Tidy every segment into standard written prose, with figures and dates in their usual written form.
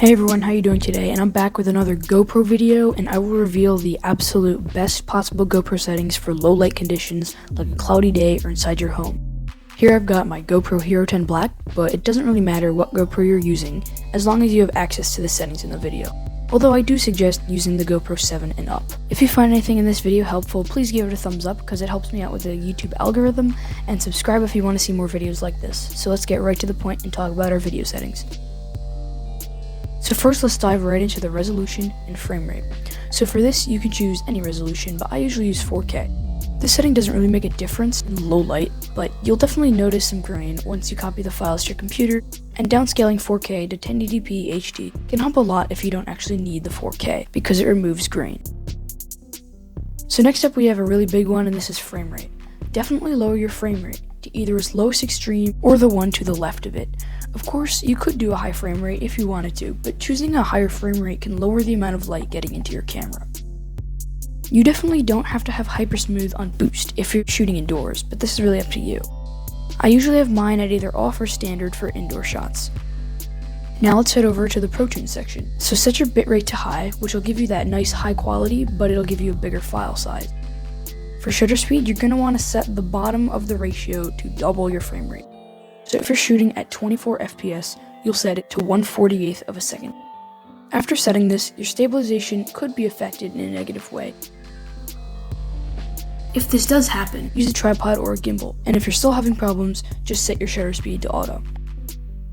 Hey everyone, how you doing today? And I'm back with another GoPro video, and I will reveal the absolute best possible GoPro settings for low light conditions like a cloudy day or inside your home. Here I've got my GoPro Hero 10 Black, but it doesn't really matter what GoPro you're using as long as you have access to the settings in the video. Although I do suggest using the GoPro 7 and up. If you find anything in this video helpful, please give it a thumbs up because it helps me out with the YouTube algorithm, and subscribe if you want to see more videos like this. So let's get right to the point and talk about our video settings. So first, let's dive right into the resolution and frame rate. So for this, you can choose any resolution, but I usually use 4K. This setting doesn't really make a difference in low light, but you'll definitely notice some grain once you copy the files to your computer, and downscaling 4K to 1080p HD can help a lot if you don't actually need the 4K, because it removes grain. So next up we have a really big one, and this is frame rate. Definitely lower your frame rate to either its lowest extreme or the one to the left of it. Of course, you could do a high frame rate if you wanted to, but choosing a higher frame rate can lower the amount of light getting into your camera. You definitely don't have to have hypersmooth on boost if you're shooting indoors, but this is really up to you. I usually have mine at either off or standard for indoor shots. Now let's head over to the protune section. So set your bitrate to high, which will give you that nice high quality, but it'll give you a bigger file size. For shutter speed, you're going to want to set the bottom of the ratio to double your frame rate. So if you're shooting at 24 FPS, you'll set it to 1/48th of a second. After setting this, your stabilization could be affected in a negative way. If this does happen, use a tripod or a gimbal, and if you're still having problems, just set your shutter speed to auto.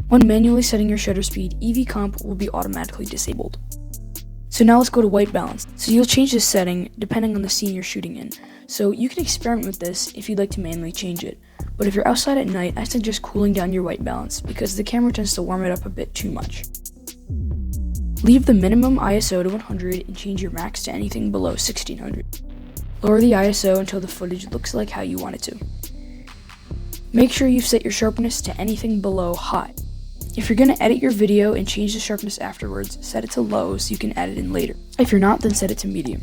When manually setting your shutter speed, EV comp will be automatically disabled. So now let's go to white balance. So you'll change this setting depending on the scene you're shooting in. So you can experiment with this if you'd like to manually change it. But if you're outside at night, I suggest cooling down your white balance because the camera tends to warm it up a bit too much. Leave the minimum ISO to 100 and change your max to anything below 1600. Lower the ISO until the footage looks like how you want it to. Make sure you've set your sharpness to anything below high. If you're going to edit your video and change the sharpness afterwards, set it to low so you can add it in later. If you're not, then set it to medium.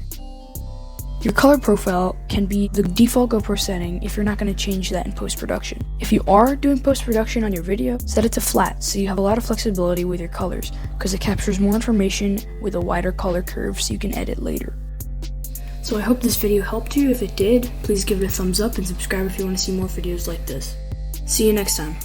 Your color profile can be the default GoPro setting if you're not going to change that in post-production. If you are doing post-production on your video, set it to flat so you have a lot of flexibility with your colors because it captures more information with a wider color curve so you can edit later. So I hope this video helped you. If it did, please give it a thumbs up and subscribe if you want to see more videos like this. See you next time.